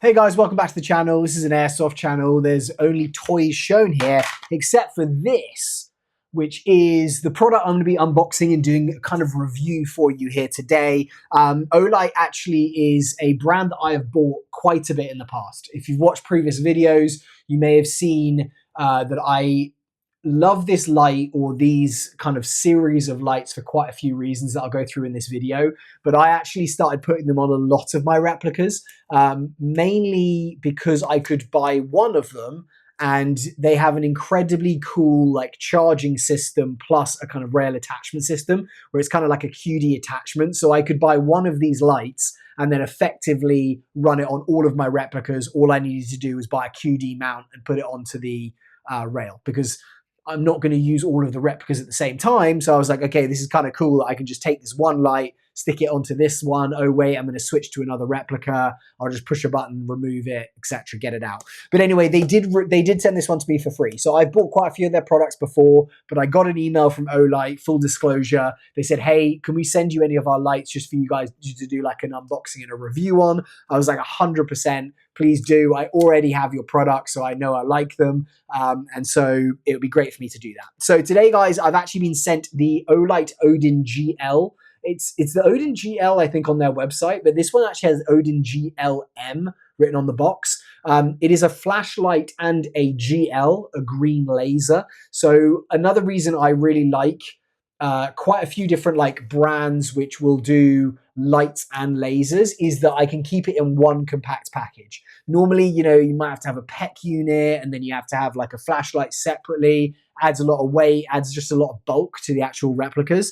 Hey guys, welcome back to the channel. This is an Airsoft channel. There's only toys shown here, except for this, which is the product I'm going to be unboxing and doing a kind of review for you here today. Olight actually is a brand that I have bought quite a bit in the past. If you've watched previous videos, you may have seen that I love this light or these kind of series of lights for quite a few reasons that I'll go through in this video. But I actually started putting them on a lot of my replicas, mainly because I could buy one of them and they have an incredibly cool like charging system plus a kind of rail attachment system where it's kind of like a QD attachment. So I could buy one of these lights and then effectively run it on all of my replicas. All I needed to do was buy a QD mount and put it onto the rail, because I'm not going to use all of the replicas at the same time. So I was like, okay, this is kind of cool that I can just take this one light, stick it onto this one. Oh wait, I'm going to switch to another replica. I'll just push a button, remove it, etc., get it out. But anyway, they did send this one to me for free. So I've bought quite a few of their products before, but I got an email from Olight, full disclosure. They said, hey, can we send you any of our lights just for you guys to do like an unboxing and a review on? I was like 100%. Please do. I already have your products, so I know I like them. And so it would be great for me to do that. So today, guys, I've actually been sent the Olight ODIN GL. It's the ODIN GL, I think, on their website, but this one actually has ODIN GL M written on the box. It is a flashlight and a GL, a green laser. So another reason I really like quite a few different like brands which will do lights and lasers is that I can keep it in one compact package. Normally, you know, you might have to have a PEC unit and then you have to have like a flashlight separately, adds a lot of weight, adds just a lot of bulk to the actual replicas.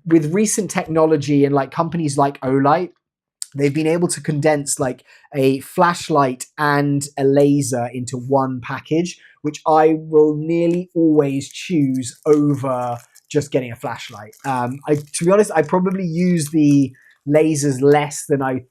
With recent technology and like companies like Olight, they've been able to condense like a flashlight and a laser into one package, which I will nearly always choose over just getting a flashlight. To be honest, I probably use the lasers less than I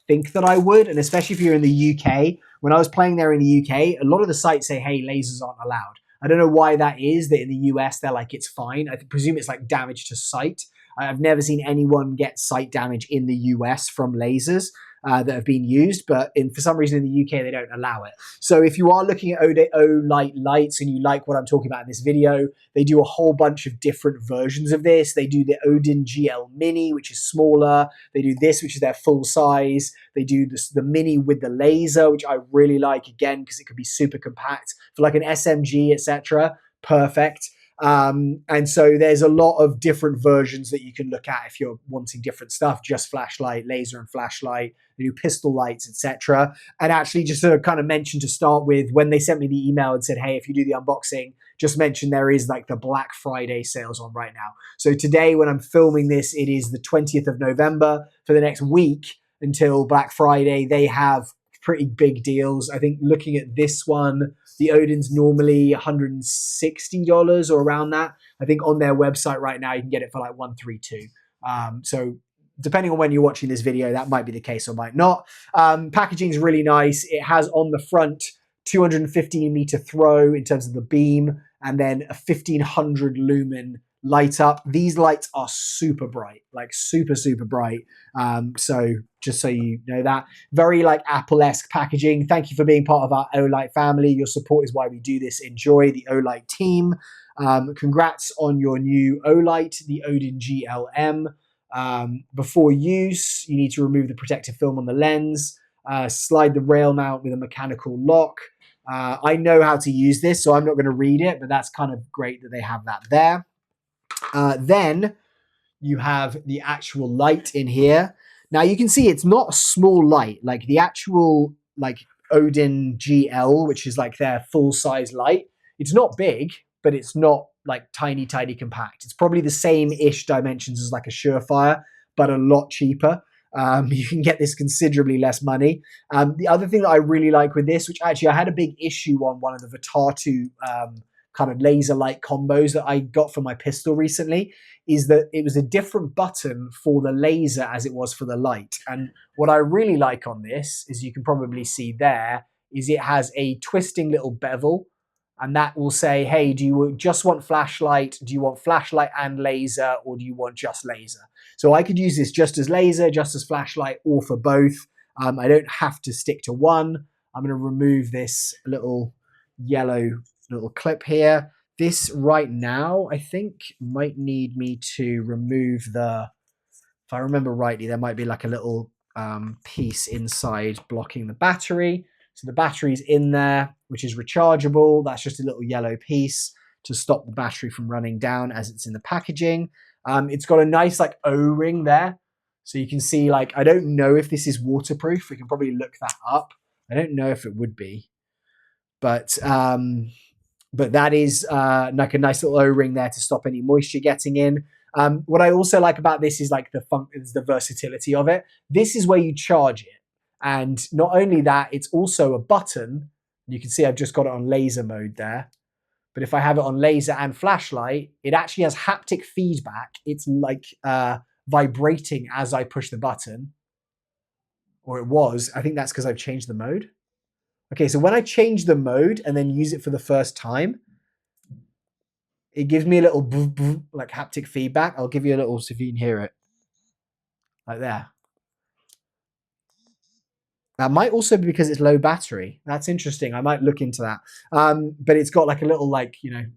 think that I would, and especially if you're in the UK. When I was playing there in the UK, a lot of the sites say, hey, lasers aren't allowed. I don't know why that is, that in the US they're like, it's fine. I presume it's like damage to sight. I've never seen anyone get sight damage in the US from lasers that have been used, but for some reason in the UK, they don't allow it. So if you are looking at Olight lights and you like what I'm talking about in this video, they do a whole bunch of different versions of this. They do the ODIN GL Mini, which is smaller. They do this, which is their full size. They do the Mini with the laser, which I really like, again, because it could be super compact for like an SMG, etc. Perfect. And so there's a lot of different versions that you can look at if you're wanting different stuff, just flashlight, laser and flashlight, they do pistol lights, etc. And actually just to kind of mention to start with, when they sent me the email and said, hey, if you do the unboxing, just mention there is like the Black Friday sales on right now. So today when I'm filming this, it is the 20th of November. For the next week until Black Friday, they have pretty big deals. I think looking at this one, the Odin's normally $160 or around that. I think on their website right now, you can get it for like $132. So depending on when you're watching this video, that might be the case or might not. Packaging is really nice. It has on the front 215 meter throw in terms of the beam, and then a 1500 lumen light up. These lights are super bright, like super, super bright. So just so you know that. Very like Apple-esque packaging. Thank you for being part of our Olight family. Your support is why we do this. Enjoy the Olight team. Congrats on your new Olight, the ODIN GL M. Before use, you need to remove the protective film on the lens, slide the rail mount with a mechanical lock. I know how to use this, so I'm not going to read it, but that's kind of great that they have that there. Then you have the actual light in here. Now you can see it's not a small light, like the actual like ODIN GL, which is like their full size light. It's not big, but it's not like tiny, tiny compact. It's probably the same-ish dimensions as like a Surefire, but a lot cheaper. You can get this considerably less money. The other thing that I really like with this, which actually I had a big issue on one of the Vitatu kind of laser light combos that I got for my pistol recently, is that it was a different button for the laser as it was for the light. And what I really like on this, as you can probably see there, is it has a twisting little bevel, and that will say, hey, do you just want flashlight? Do you want flashlight and laser, or do you want just laser? So I could use this just as laser, just as flashlight, or for both. I don't have to stick to one. I'm going to remove this little yellow little clip here. This right now, I think, might need me to remove if I remember rightly, there might be like a little piece inside blocking the battery. So the battery's in there, which is rechargeable. That's just a little yellow piece to stop the battery from running down as it's in the packaging. It's got a nice like O-ring there. So you can see, like, I don't know if this is waterproof. We can probably look that up. I don't know if it would be, but that is like a nice little O-ring there to stop any moisture getting in. What I also like about this is like the versatility of it. This is where you charge it. And not only that, it's also a button. You can see I've just got it on laser mode there. But if I have it on laser and flashlight, it actually has haptic feedback. It's like vibrating as I push the button. Or it was. I think that's because I've changed the mode. Okay, so when I change the mode and then use it for the first time, it gives me a little like haptic feedback. I'll give you a little, so if you can hear it. Like there. That might also be because it's low battery. That's interesting. I might look into that. But it's got like a little like,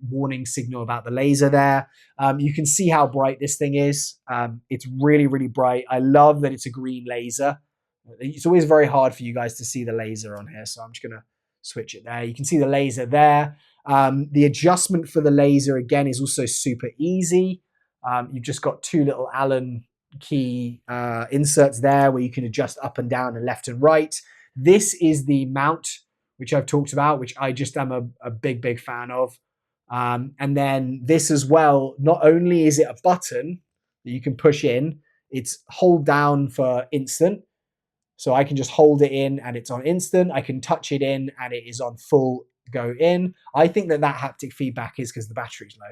warning signal about the laser there. You can see how bright this thing is. It's really, really bright. I love that it's a green laser. It's always very hard for you guys to see the laser on here. So I'm just going to switch it there. You can see the laser there. The adjustment for the laser, again, is also super easy. You've just got two little Allen key inserts there where you can adjust up and down and left and right. This is the mount, which I've talked about, which I just am a big, big fan of. And then this as well, not only is it a button that you can push in, it's hold down for instant. So I can just hold it in and it's on instant. I can touch it in and it is on full go in. I think that haptic feedback is because the battery's low,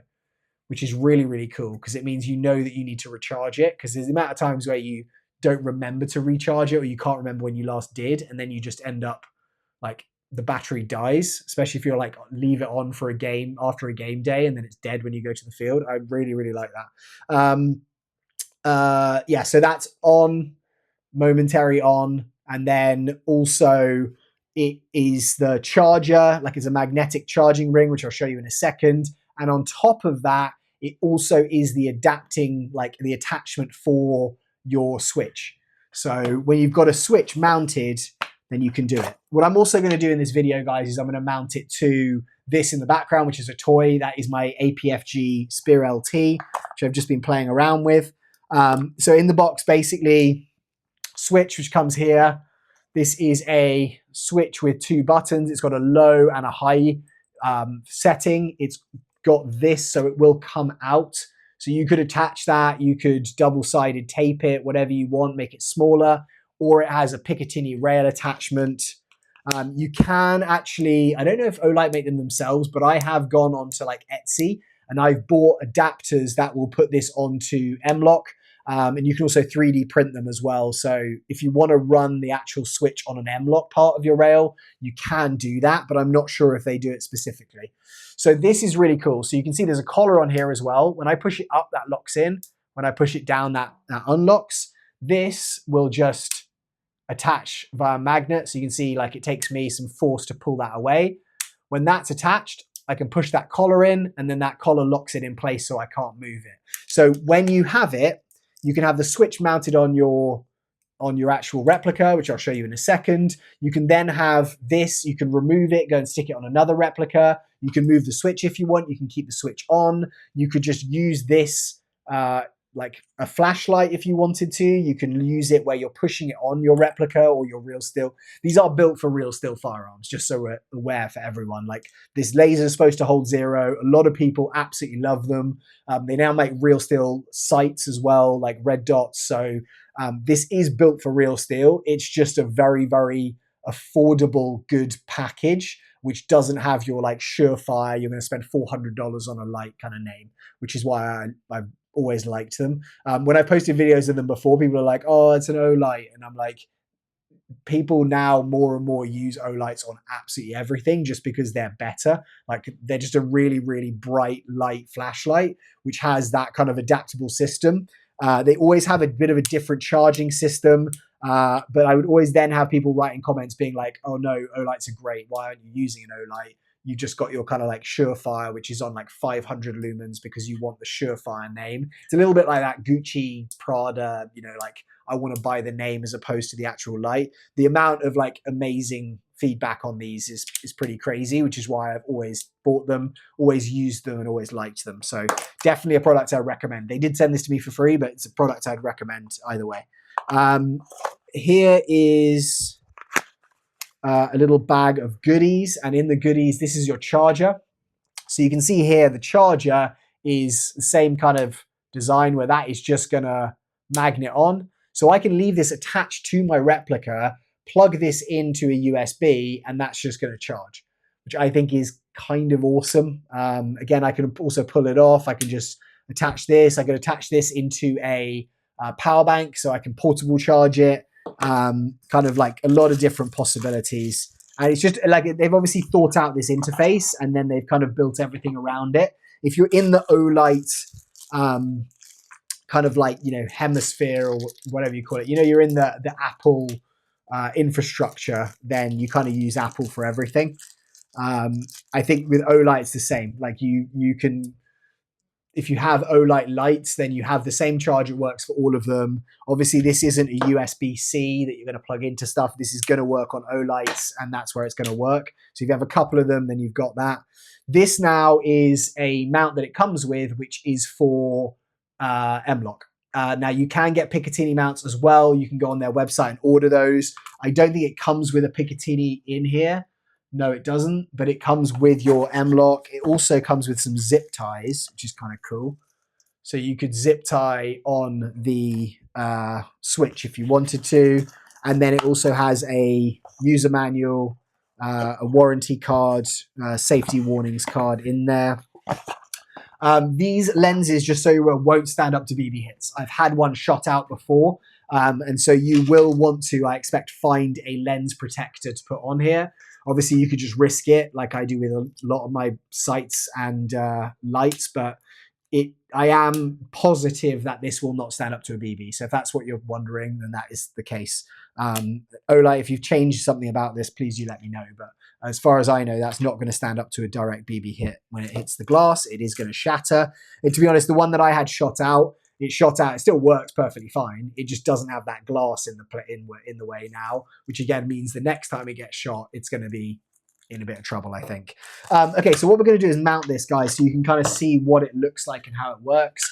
which is really, really cool because it means you know that you need to recharge it, because there's the amount of times where you don't remember to recharge it or you can't remember when you last did, and then you just end up like the battery dies, especially if you're like leave it on for a game after a game day and then it's dead when you go to the field. I really, really like that. Yeah, so that's on, momentary on, and then also it is the charger, like it's a magnetic charging ring, which I'll show you in a second. And on top of that, it also is the adapting, like the attachment for your switch. So when you've got a switch mounted, then you can do it. What I'm also going to do in this video, guys, is I'm going to mount it to this in the background, which is a toy. That is my APFG Spear LT, which I've just been playing around with. So in the box, basically, switch, which comes here. This is a switch with two buttons. It's got a low and a high setting. It's got this, so it will come out. So you could attach that. You could double-sided tape it, whatever you want, make it smaller. Or it has a Picatinny rail attachment. You can actually, I don't know if Olight make them themselves, but I have gone onto like Etsy and I've bought adapters that will put this onto M-Lock. And you can also 3D print them as well. So if you want to run the actual switch on an M-Lock part of your rail, you can do that, but I'm not sure if they do it specifically. So this is really cool. So you can see there's a collar on here as well. When I push it up, that locks in. When I push it down, that unlocks. This will just attach via magnet. So you can see like it takes me some force to pull that away. When that's attached, I can push that collar in and then that collar locks it in place so I can't move it. So when you have it, you can have the switch mounted on your actual replica, which I'll show you in a second. You can then have this, you can remove it, go and stick it on another replica. You can move the switch if you want. You can keep the switch on. You could just use this like a flashlight if you wanted to. You can use it where you're pushing it on your replica or your real steel. These are built for real steel firearms, just so we're aware for everyone. Like this laser is supposed to hold 0. A lot of people absolutely love them. They now make real steel sights as well, like red dots. So this is built for real steel. It's just a very, very affordable, good package, which doesn't have your like surefire, you're going to spend $400 on a light kind of name, which is why I've always liked them. When I posted videos of them before, people are like, oh, it's an Olight. And I'm like, people now more and more use Olights on absolutely everything just because they're better. Like they're just a really, really bright light flashlight, which has that kind of adaptable system. They always have a bit of a different charging system. But I would always then have people writing comments being like, oh no, Olights are great. Why aren't you using an Olight? You just got your kind of like Surefire, which is on like 500 lumens because you want the Surefire name. It's a little bit like that Gucci, Prada, you know, like I want to buy the name as opposed to the actual light. The amount of like amazing feedback on these is pretty crazy, which is why I've always bought them, always used them, and always liked them. So definitely a product I recommend. They did send this to me for free, but it's a product I'd recommend either way. Here is a little bag of goodies, and in the goodies, this is your charger. So you can see here the charger is the same kind of design where that is just gonna magnet on. So I can leave this attached to my replica, plug this into a USB, and that's just gonna charge, which I think is kind of awesome. Again, I can also pull it off. I can just attach this. I can attach this into a power bank so I can portable charge it. Kind of like a lot of different possibilities. And it's just like they've obviously thought out this interface and then they've kind of built everything around it. If you're in the Olight kind of like, you know, hemisphere or whatever you call it, you know, you're in the Apple infrastructure, then you kind of use Apple for everything. I think with Olight it's the same. Like you can, if you have Olight lights, then you have the same charger, works for all of them. Obviously, this isn't a USB-C that you're going to plug into stuff. This is going to work on Olights, and that's where it's going to work. So if you have a couple of them, then you've got that. This now is a mount that it comes with, which is for M-LOK. Now, you can get Picatinny mounts as well. You can go on their website and order those. I don't think it comes with a Picatinny in here. No, it doesn't, but it comes with your M-LOK. It also comes with some zip ties, which is kind of cool. So you could zip tie on the switch if you wanted to. And then it also has a user manual, a warranty card, safety warnings card in there. These lenses, just so you know, won't stand up to BB hits. I've had one shot out before. And so you will want to, I expect, find a lens protector to put on here. Obviously, you could just risk it like I do with a lot of my sights and lights, but I am positive that this will not stand up to a BB. So if that's what you're wondering, then that is the case. Olight, if you've changed something about this, please do let me know. But as far as I know, that's not going to stand up to a direct BB hit. When it hits the glass, it is going to shatter. And to be honest, the one that I had shot out, it still works perfectly fine. It just doesn't have that glass in the way now, which again means the next time it gets shot, it's going to be in a bit of trouble, I think. Okay, so what we're going to do is mount this, guys, so you can kind of see what it looks like and how it works.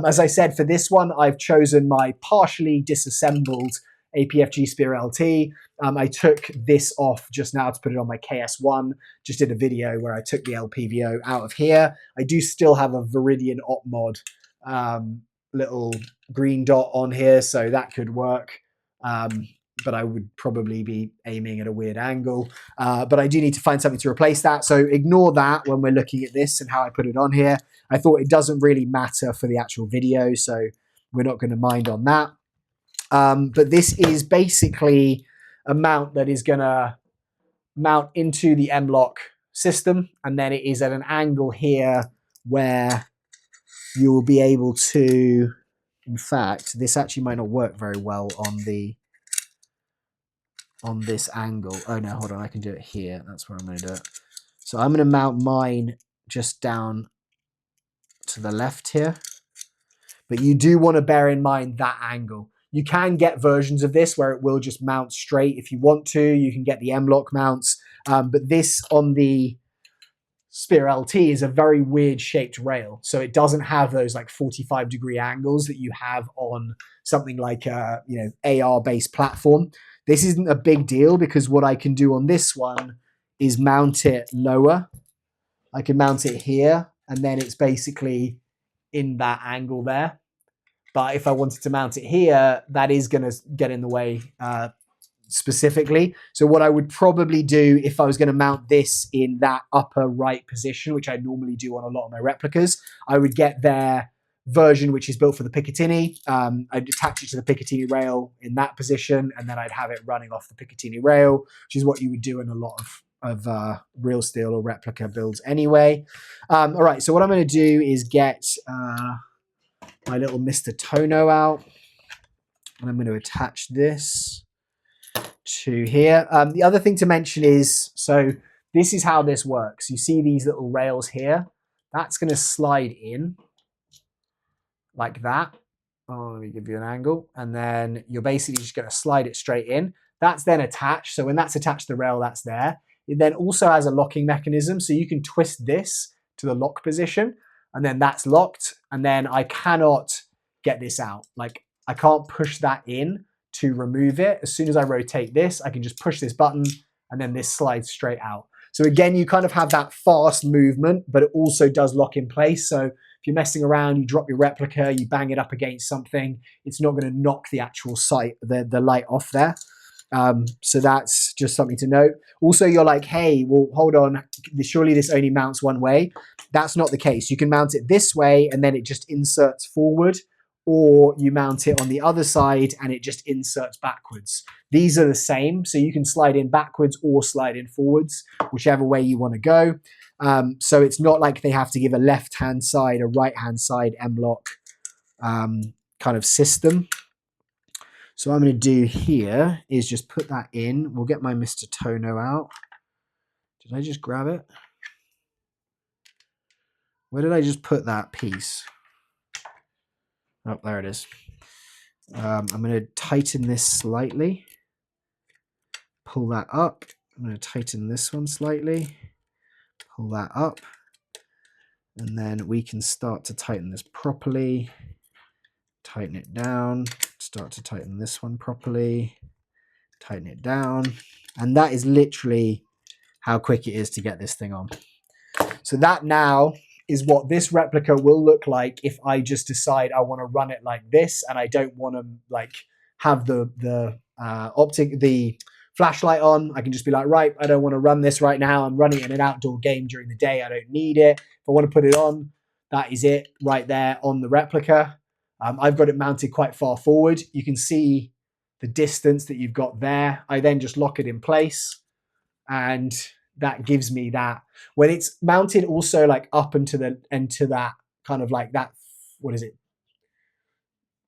As I said, for this one, I've chosen my partially disassembled APFG Spear LT. I took this off just now to put it on my KS1. Just did a video where I took the LPVO out of here. I do still have a Viridian Op Mod little green dot on here, so that could work. But I would probably be aiming at a weird angle. But I do need to find something to replace that. So ignore that when we're looking at this and how I put it on here. I thought it doesn't really matter for the actual video, so we're not going to mind on that. But this is basically a mount that is going to mount into the M-LOK system. And then it is at an angle here where you will be able to, in fact, this actually might not work very well on this angle. Oh no, hold on, I can do it here. That's where I'm going to do it. So I'm going to mount mine just down to the left here. But you do want to bear in mind that angle. You can get versions of this where it will just mount straight if you want to. You can get the M-LOK mounts. But this on the Spear LT is a very weird shaped rail. So it doesn't have those like 45-degree angles that you have on something like a AR-based platform. This isn't a big deal because what I can do on this one is mount it lower. I can mount it here, and then it's basically in that angle there. But if I wanted to mount it here, that is going to get in the way specifically. So what I would probably do if I was going to mount this in that upper right position, which I normally do on a lot of my replicas, I would get their version, which is built for the Picatinny. I'd attach it to the Picatinny rail in that position, and then I'd have it running off the Picatinny rail, which is what you would do in a lot of real steel or replica builds anyway. All right, so what I'm going to do is get my little Mr. Tono out. And I'm going to attach this to here. The other thing to mention is, so this is how this works. You see these little rails here? That's going to slide in like that. Oh, let me give you an angle. And then you're basically just going to slide it straight in. That's then attached. So when that's attached to the rail, that's there. It then also has a locking mechanism. So you can twist this to the lock position, and then that's locked. And then I cannot get this out. Like, I can't push that in to remove it. As soon as I rotate this, I can just push this button and then this slides straight out. So again, you kind of have that fast movement, but it also does lock in place. So if you're messing around, you drop your replica, you bang it up against something, it's not going to knock the actual sight, the light off there. So that's just something to note. Also, you're like, hey, well, hold on, surely this only mounts one way. That's not the case. You can mount it this way and then it just inserts forward, or you mount it on the other side and it just inserts backwards. These are the same, so you can slide in backwards or slide in forwards, whichever way you want to go. So it's not like they have to give a left-hand side, a right-hand side M-lock kind of system. So what I'm going to do here is just put that in. We'll get my Mr. Tono out. Did I just grab it? Where did I just put that piece? Oh, there it is. I'm going to tighten this slightly. Pull that up. I'm going to tighten this one slightly. Pull that up. And then we can start to tighten this properly. Tighten it down. Start to tighten this one properly. Tighten it down. And that is literally how quick it is to get this thing on. So that now is what this replica will look like if I just decide I want to run it like this and I don't want to like have the flashlight on. I can just be like, right, I don't want to run this right now. I'm running it in an outdoor game during the day. I don't need it. If I want to put it on, that is it right there on the replica. I've got it mounted quite far forward. You can see the distance that you've got there. I then just lock it in place, and that gives me that. When it's mounted also like up into that kind of like that, what is it?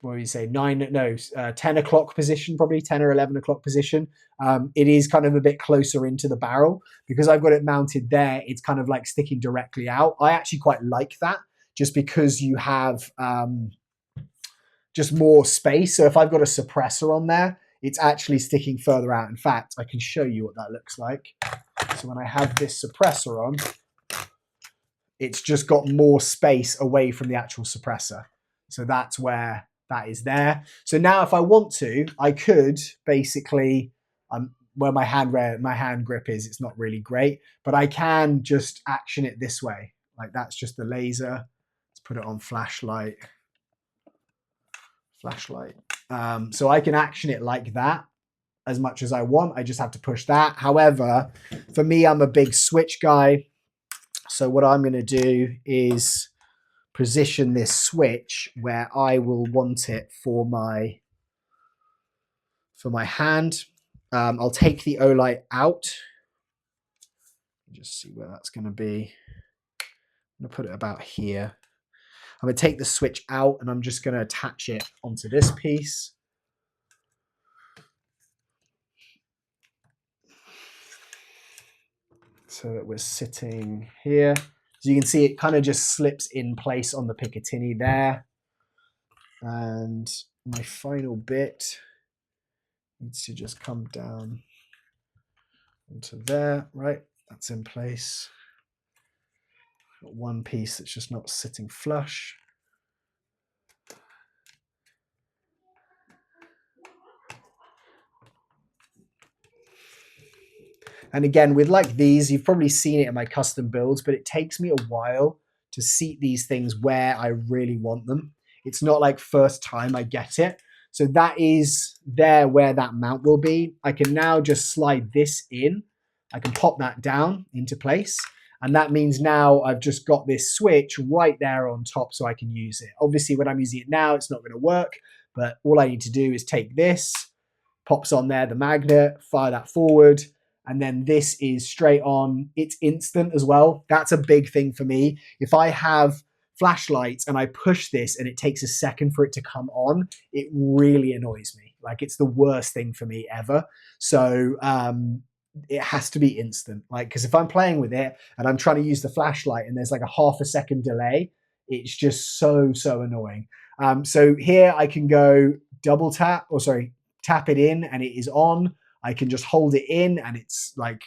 What do you say? 10 o'clock position, probably 10 or 11 o'clock position. It is kind of a bit closer into the barrel because I've got it mounted there. It's kind of like sticking directly out. I actually quite like that just because you have just more space. So if I've got a suppressor on there, it's actually sticking further out. In fact, I can show you what that looks like. So when I have this suppressor on, it's just got more space away from the actual suppressor. So that's where that is there. So now if I want to, I could basically, where my hand grip is, it's not really great, but I can just action it this way. Like that's just the laser. Let's put it on flashlight. So I can action it like that as much as I want. I just have to push that. However, for me, I'm a big switch guy. So what I'm going to do is position this switch where I will want it for my hand. I'll take the Olight out. Just see where that's going to be. I'm going to put it about here. I'm going to take the switch out and I'm just going to attach it onto this piece. So that we're sitting here. So you can see it kind of just slips in place on the Picatinny there. And my final bit needs to just come down onto there, right? That's in place. Got one piece that's just not sitting flush. And again, with like these, you've probably seen it in my custom builds, but it takes me a while to seat these things where I really want them. It's not like first time I get it. So that is there where that mount will be. I can now just slide this in. I can pop that down into place. And that means now I've just got this switch right there on top so I can use it. Obviously, when I'm using it now, it's not going to work. But all I need to do is take this, pops on there, the magnet, fire that forward. And then this is straight on. It's instant as well. That's a big thing for me. If I have flashlights and I push this and it takes a second for it to come on, it really annoys me. Like, it's the worst thing for me ever. So it has to be instant. Like, because if I'm playing with it and I'm trying to use the flashlight and there's like a half a second delay, it's just so annoying. So here I can go double tap, or sorry, tap it in and it is on. I can just hold it in and it's like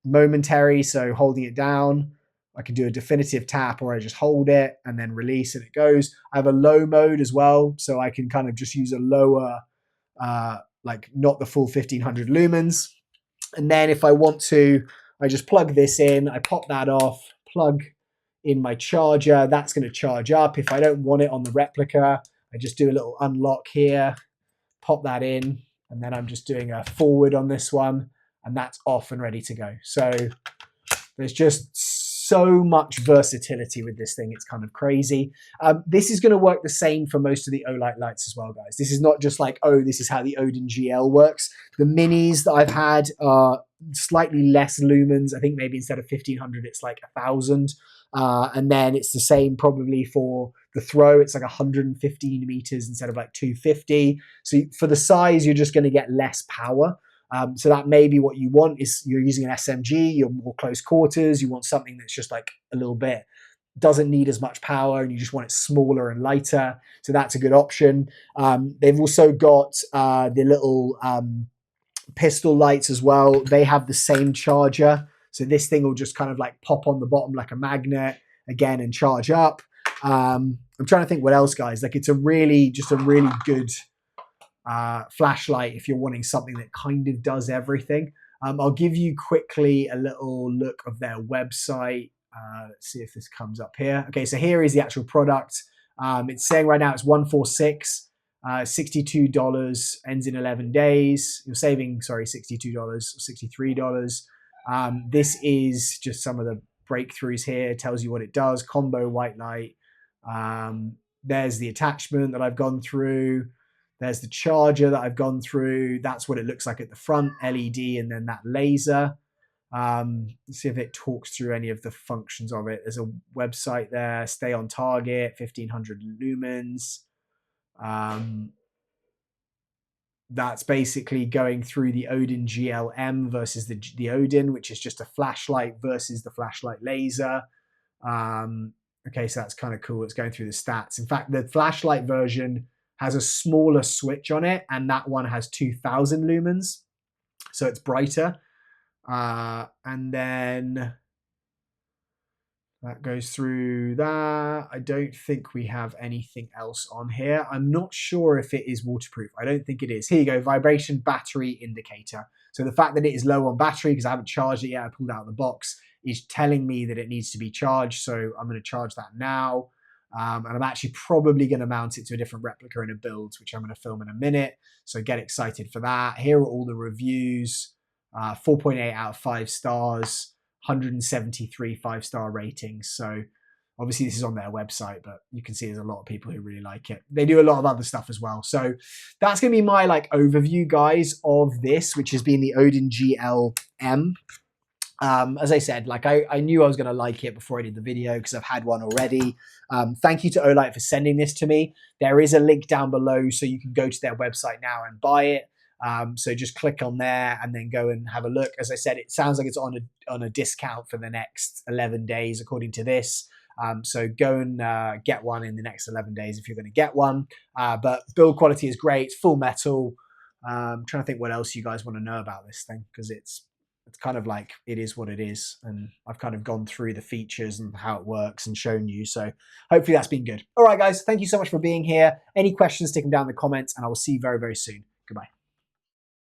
momentary, so holding it down. I can do a definitive tap, or I just hold it and then release and it goes. I have a low mode as well, so I can kind of just use a lower, like not the full 1500 lumens. And then if I want to, I just plug this in, I pop that off, plug in my charger, that's going to charge up. If I don't want it on the replica, I just do a little unlock here, pop that in, and then I'm just doing a forward on this one, and that's off and ready to go. So there's just so much versatility with this thing. It's kind of crazy. This is going to work the same for most of the Olight lights as well, guys. This is not just like, oh, this is how the ODIN GL works. The minis that I've had are slightly less lumens. I think maybe instead of 1500, it's like 1000. And then it's the same probably for the throw. It's like 115 meters instead of like 250. So for the size, you're just going to get less power. So that may be what you want, is you're using an SMG, you're more close quarters, you want something that's just like a little bit, doesn't need as much power, and you just want it smaller and lighter. So that's a good option. They've also got the little pistol lights as well. They have the same charger. So this thing will just kind of like pop on the bottom like a magnet again and charge up. I'm trying to think what else, guys. Like, it's a really good flashlight if you're wanting something that kind of does everything. I'll give you quickly a little look of their website. Let's see if this comes up here. Okay, so here is the actual product. It's saying right now it's 146, $62, ends in 11 days. You're saving, sorry, $62, $63. This is just some of the breakthroughs here. It tells you what it does. Combo white light. There's the attachment that I've gone through. There's the charger that I've gone through. That's what it looks like at the front, LED, and then that laser. Let's see if it talks through any of the functions of it. There's a website there, stay on target, 1500 lumens. That's basically going through the ODIN GL M versus the ODIN, which is just a flashlight versus the flashlight laser. Okay, so that's kind of cool. It's going through the stats. In fact, the flashlight version has a smaller switch on it, and that one has 2000 lumens, so it's brighter. And then that goes through that. I don't think we have anything else on here. I'm not sure if it is waterproof. I don't think it is. Here you go, vibration battery indicator. So the fact that it is low on battery, because I haven't charged it yet, I pulled it out of the box, is telling me that it needs to be charged. So I'm going to charge that now. And I'm actually probably going to mount it to a different replica in a build, which I'm going to film in a minute. So get excited for that. Here are all the reviews. 4.8 out of 5 stars, 173 5-star ratings. So obviously this is on their website, but you can see there's a lot of people who really like it. They do a lot of other stuff as well. So that's going to be my like overview, guys, of this, which has been the ODIN GL M. As I said, like I knew I was going to like it before I did the video because I've had one already. Thank you to Olight for sending this to me. There is a link down below, so you can go to their website now and buy it. So just click on there and then go and have a look. As I said, it sounds like it's on a discount for the next 11 days, according to this. So go and get one in the next 11 days if you're going to get one. But build quality is great. It's full metal. I'm trying to think what else you guys want to know about this thing, because it's kind of like, it is what it is. And I've kind of gone through the features and how it works and shown you. So hopefully that's been good. All right, guys, thank you so much for being here. Any questions, stick them down in the comments, and I will see you very, very soon.